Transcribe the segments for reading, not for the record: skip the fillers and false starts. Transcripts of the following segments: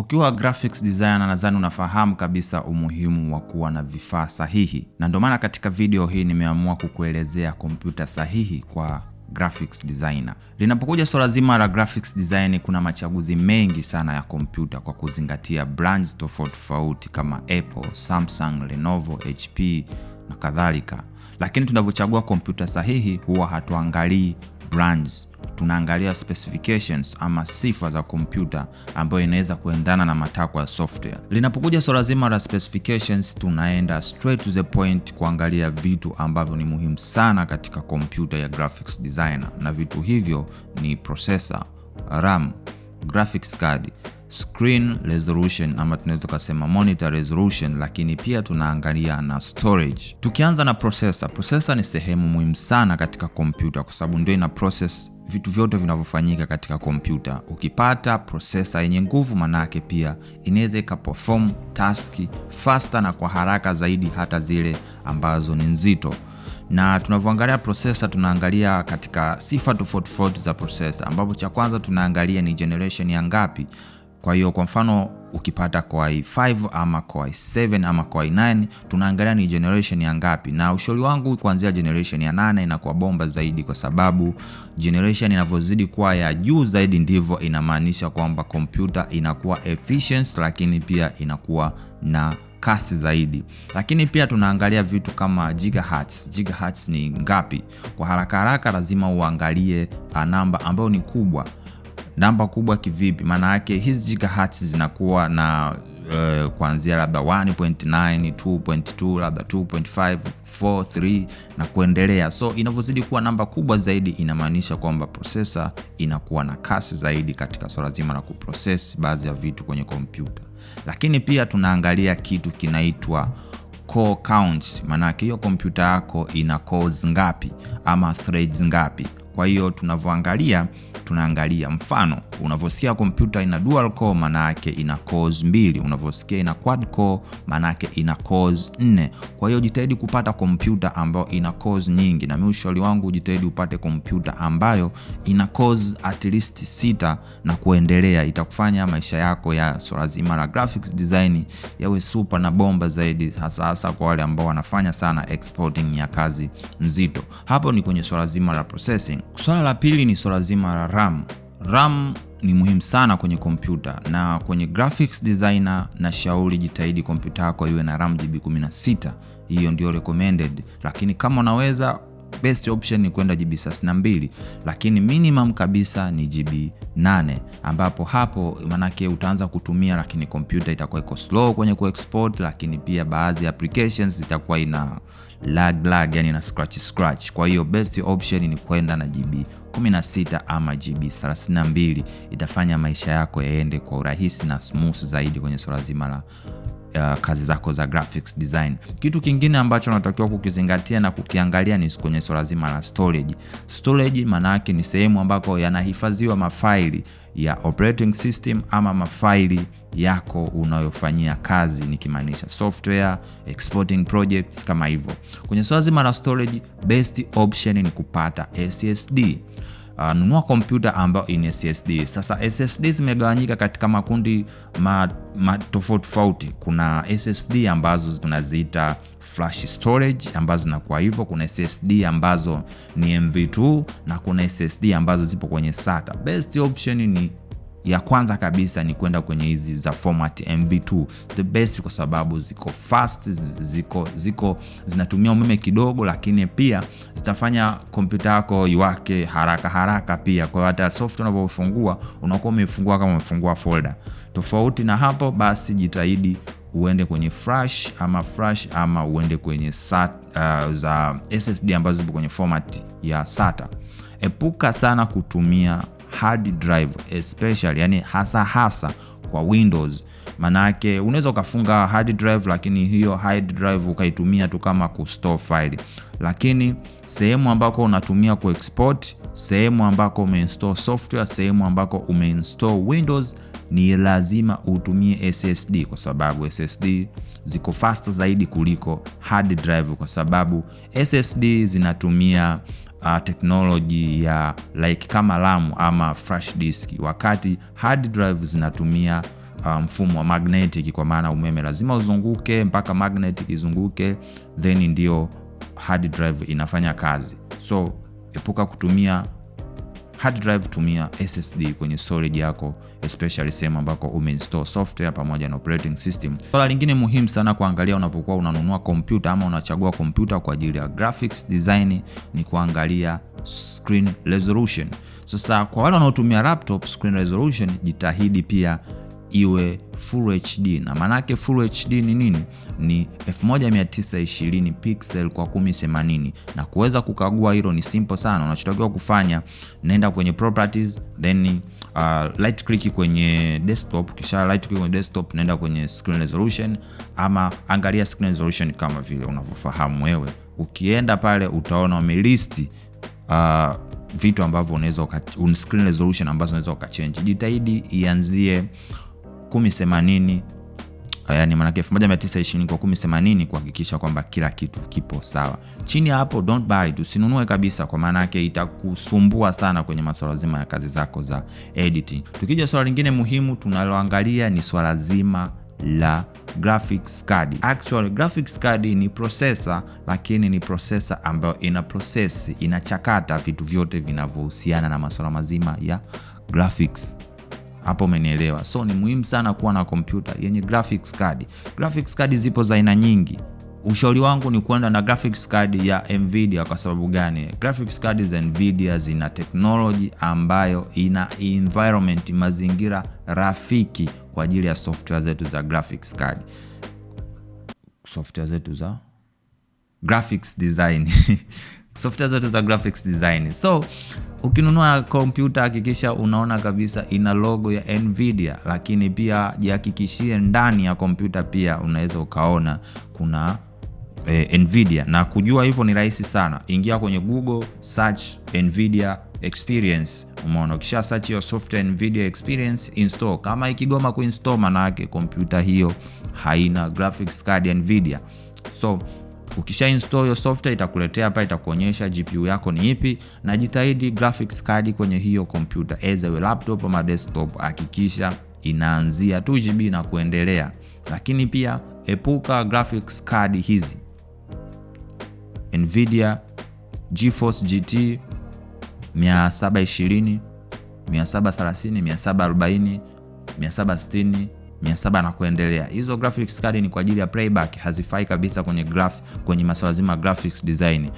Ukiwa graphics designer nadhani unafahamu kabisa umuhimu wa kuwa na vifaa sahihi. Na ndio maana katika video hii nimeamua kukuelezea kompyuta sahihi kwa graphics designer. Linapokuja swala zima la graphics design, kuna machaguzi mengi sana ya kompyuta kwa kuzingatia brands tofauti kama Apple, Samsung, Lenovo, HP na kadhalika. Lakini tunavyochagua kompyuta sahihi huwa hatuangalii brands, tunaangalia specifications ama sifa za kompyuta ambayo inaweza kuendana na matakwa ya software. Linapokuja swala zima la specifications, tunaenda straight to the point kuangalia vitu ambavyo ni muhimu sana katika kompyuta ya graphics designer, na vitu hivyo ni processor, RAM, graphics card, screen resolution ama tunaweza kusema monitor resolution, lakini pia tunaangalia na storage. Tukianza na processor ni sehemu muhimu sana katika kompyuta kwa sababu ndio ina process vitu vyote vinavyofanyika katika kompyuta. Ukipata processor yenye nguvu, manake pia inaweza ikaperform task faster na kwa haraka zaidi, hata zile ambazo ni nzito. Na tunavyoangalia processor, tunaangalia katika sifa tofauti za processor, ambapo cha kwanza tunaangalia ni generation ya ngapi. Kwa hiyo kwa mfano ukipata Core i5 ama Core i7 ama Core i9, tunaangalia ni generation ya ngapi. Na ushauri wangu kuanzia generation ya 8 inakuwa bomba zaidi, kwa sababu generation inavyozidi kuwa ya juu zaidi ndivyo inamaanisha kwamba kompyuta inakuwa efficient, lakini pia inakuwa na kasi zaidi. Lakini pia tunaangalia vitu kama gigahertz. Gigahertz ni ngapi? Kwa haraka lazima uangalie namba ambayo ni kubwa. Namba kubwa kivipi? Maana yake hizi gigahertz zinakuwa na kuanzia labda 1.9, 2.2, labda 2.5, 4, 3 na kuendelea. So inavyozidi kuwa namba kubwa zaidi inamaanisha kwamba processor inakuwa na kasi zaidi katika swala zima la kuprocess baadhi ya vitu kwenye kompyuta. Lakini pia tunaangalia kitu kinaitwa core count. Maana yake hiyo kompyuta yako ina cores ngapi ama threads ngapi. Kwa hiyo tunaangalia mfano, unavyosikia kompyuta ina dual core, maana yake ina cores 2. Unavyosikia ina quad core, maana yake ina cores 4. Kwa hiyo jitahidi kupata kompyuta ambayo ina cores nyingi, na mimi ushauri wangu jitahidi upate kompyuta ambayo ina cores at least 6 na kuendelea. Itakufanya maisha yako ya swala zima la graphics design yawe super na bomba zaidi, hasa kwa wale ambao wanafanya sana exporting ya kazi nzito. Hapo ni kwenye swala zima la processing. Swala la pili ni swala zima la RAM. RAM ni muhimu sana kwenye kompyuta, na kwenye graphics designer na shauri jitahidi kompyuta yako iwe na RAM GB 16. Hiyo ndio recommended, lakini kama unaweza best option ni kwenda GB 32, lakini minimum kabisa ni GB 8, ambapo hapo manake utaanza kutumia, lakini kompyuta itakuwa iko slow kwenye kuexport, lakini pia baadhi ya applications itakuwa ina lag, yani na scratch. Kwa hiyo best option ni kwenda na GB 16 ama GB 32. Itafanya maisha yako yaende kwa urahisi na smooth zaidi kwenye swala zima la kazi zako za graphics design. Kitu kingine ambacho unatakiwa kukizingatia na kukiangalia ni kwenye swala zima la storage. Storage maana yake ni sehemu ambako yanahifadhiwa mafaili ya operating system ama mafaili yako unayofanyia kazi, nikimaanisha software, exporting projects kama hivyo. Kwenye swala zima la storage, best option ni kupata SSD. Nunua kompyuta ambayo ina SSD. Sasa SSD zimegawanyika katika makundi tofauti. Kuna SSD ambazo tunaziita flash storage ambazo zinakuwa hivyo, kuna SSD ambazo ni MV2 na kuna SSD ambazo zipo kwenye SATA. Best option ni ya kwanza kabisa ni kwenda kwenye hizi za format MV2, the best, kwa sababu ziko fast, zinatumia umeme kidogo, lakini pia zitafanya kompyuta yako iwake haraka pia. Kwa hata software unavyofungua unakuwa umefungua kama umefungua folder. Tofauti na hapo, basi jitahidi uende kwenye flash ama uende kwenye SATA, za SSD ambazo zipo kwenye format ya SATA. Epuka sana kutumia hard drive, especially yani hasa kwa Windows. Manake unaweza ukafunga hard drive, lakini hiyo hard drive ukaitumia tu kama kustore file. Lakini sehemu ambako unatumia kuexport, sehemu ambako umeinstall software, sehemu ambako umeinstall Windows, ni lazima utumie SSD, kwa sababu SSD ziko faster zaidi kuliko hard drive, kwa sababu SSD zinatumia technology ya like kama RAM ama flash disk, wakati hard drive zinatumia mfumo wa magnetic, kwa maana umeme lazima uzunguke mpaka magnetic izunguke, then ndio hard drive inafanya kazi. So epuka kutumia hard drive, tumia SSD kwenye storage yako, especially sehemu ambako umeinstall software pamoja na operating system. Swala lingine muhimu sana kuangalia unapokuwa unanunua kompyuta ama unachagua kompyuta kwa ajili ya graphics design ni kuangalia screen resolution. Sasa kwa wale wanaotumia laptop, screen resolution jitahidi pia iwe Full HD. Na maana yake Full HD ni nini? Ni 1920 pixel kwa 1080. Na kuweza kukagua hilo ni simple sana. Unachotakiwa kufanya, nenda kwenye properties, then right click kwenye desktop, kisha right click kwenye desktop, nenda kwenye screen resolution, ama angalia screen resolution kama vile unavyofahamu wewe. Ukienda pale utaona wamelisti vitu ambavyo unaweza screen resolution ambazo unaweza ukachange. Jitahidi ianzie 1080, yani maana yake 1920 kwa 1080, kuhakikisha kwamba kila kitu kipo sawa. Chini hapo don't buy, usinunue kabisa, kwa maana yake itakusumbua sana kwenye masuala zima ya kazi zako za editing. Tukija swala lingine muhimu tunaloangalia ni swala zima la graphics card. Actually graphics card ni processor, lakini ni processor ambayo inachakata vitu vyote vinavyohusiana na masuala mazima ya graphics. Hapo umenielewa? So ni muhimu sana kuwa na kompyuta yenye graphics card. Graphics card zipo za aina nyingi. Ushauri wangu ni kwenda na graphics card ya Nvidia. Kwa sababu gani? Graphics card za Nvidia zina technology ambayo ina environment, mazingira rafiki kwa ajili ya software zetu za graphics card. Software zetu za graphics design. Software zetu za graphics design. So ukinunua kompyuta hakikisha unaona kabisa ina logo ya Nvidia, lakini pia jihakikishie ndani ya kompyuta pia unaweza ukaona kuna Nvidia. Na kujua hivyo ni rahisi sana. Ingia kwenye Google, search Nvidia experience. Umeona, ukisha search hiyo software Nvidia experience, install. Kama ikigoma kuinstall, maana yake kompyuta hiyo haina graphics card ya Nvidia. So ukisha install hiyo software itakuletea hapa, itakuonyesha GPU yako ni ipi, na jitahidi graphics card kwenye hiyo kompyuta either laptop ama desktop hakikisha inaanzia 2GB na kuendelea. Lakini pia epuka graphics card hizi Nvidia GeForce GT 720, 730, 740, 760, 700 na kuendelea. Hizo graphics card ni kwa ajili ya playback, hazifai kabisa kwenye masuala zima graphics design.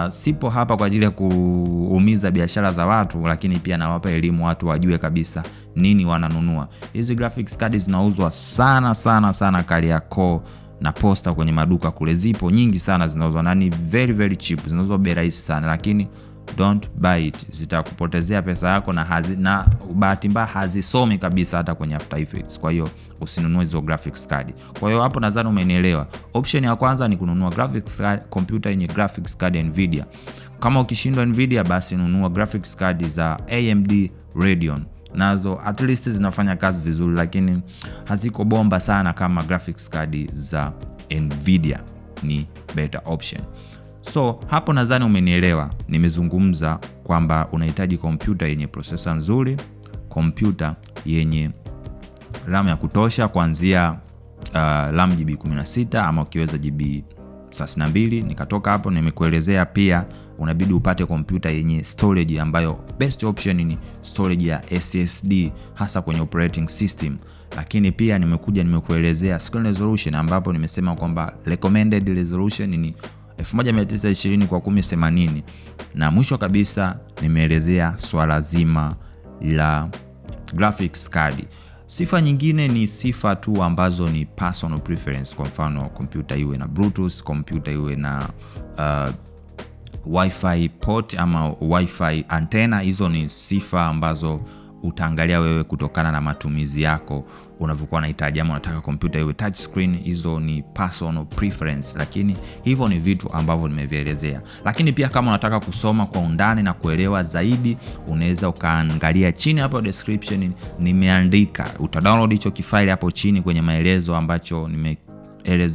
Sipo hapa kwa ajili ya kuumiza biashara za watu, lakini pia nawapa elimu watu wajue kabisa nini wananunua. Hizi graphics card zinauzwa sana Kariakoo na Posta kwenye maduka kule, zipo nyingi sana zinauzwa na ni very cheap, zinauzwa bei rahisi sana, lakini don't buy it. Zitakupotezea pesa yako na bahati mbaya hazisomi kabisa hata kwenye After Effects. Kwa hiyo usinunue hizo graphics card. Kwa hiyo hapo nadhani umenielewa. Option ya kwanza ni kununua graphics card, computer yenye graphics card ya Nvidia. Kama ukishindwa Nvidia, basi nunua graphics card za AMD Radeon. Nazo at least zinafanya kazi vizuri, lakini haziko bomba sana kama graphics card za Nvidia. Ni better option. So hapo nadhani umenielewa. Nimezungumza kwamba unahitaji kompyuta yenye processor nzuri, kompyuta yenye RAM ya kutosha kuanzia RAM GB 16 ama ukiweza GB 32. Nikatoka hapo nimekuelezea pia unabidi upate kompyuta yenye storage ambayo best option ni storage ya SSD hasa kwenye operating system. Lakini pia nimekuelezea screen resolution ambapo nimesema kwamba recommended resolution ni 1920 kwa 1080. Na mwisho kabisa nimeelezea swala zima la graphics card. Sifa nyingine ni sifa tu ambazo ni personal preference. Kwa mfano kompyuta iwe na Bluetooth, kompyuta iwe na Wi-Fi port ama Wi-Fi antenna. Hizo ni sifa ambazo utaangalia wewe kutokana na matumizi yako unavyokuwa unahitaji, ama unataka kompyuta iwe touch screen. Hizo ni personal preference, lakini hivyo ni vitu ambavyo nimevielezea. Lakini pia kama unataka kusoma kwa undani na kuelewa zaidi, unaweza ukaangalia chini hapo description nimeandika, utadownload hicho kifile hapo chini kwenye maelezo ambacho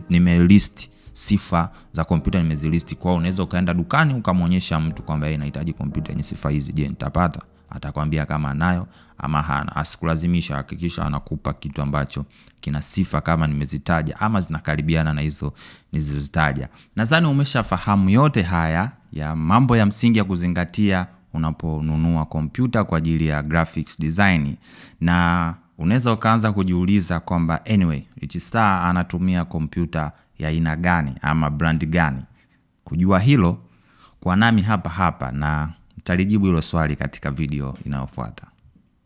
nimelist sifa za kompyuta, nimezilist. Kwa unaweza ukaenda dukani ukamwonyesha mtu kwamba yeye anahitaji kompyuta yenye sifa hizi, je, nitapata? atakwambia kama anayo ama hana. Asikulazimisha, hakikisha anakupa kitu ambacho kina sifa kama nimezitaja ama zinakaribiana na hizo nilizozitaja. Nadhani umeshafahamu yote haya ya mambo ya msingi ya kuzingatia unaponunua kompyuta kwa ajili ya graphics design, na unaweza ukaanza kujiuliza kwamba anyway, Richstar anatumia kompyuta ya aina gani ama brand gani? Kujua hilo, kwa nami hapa na nitalijibu hilo swali katika video inayofuata.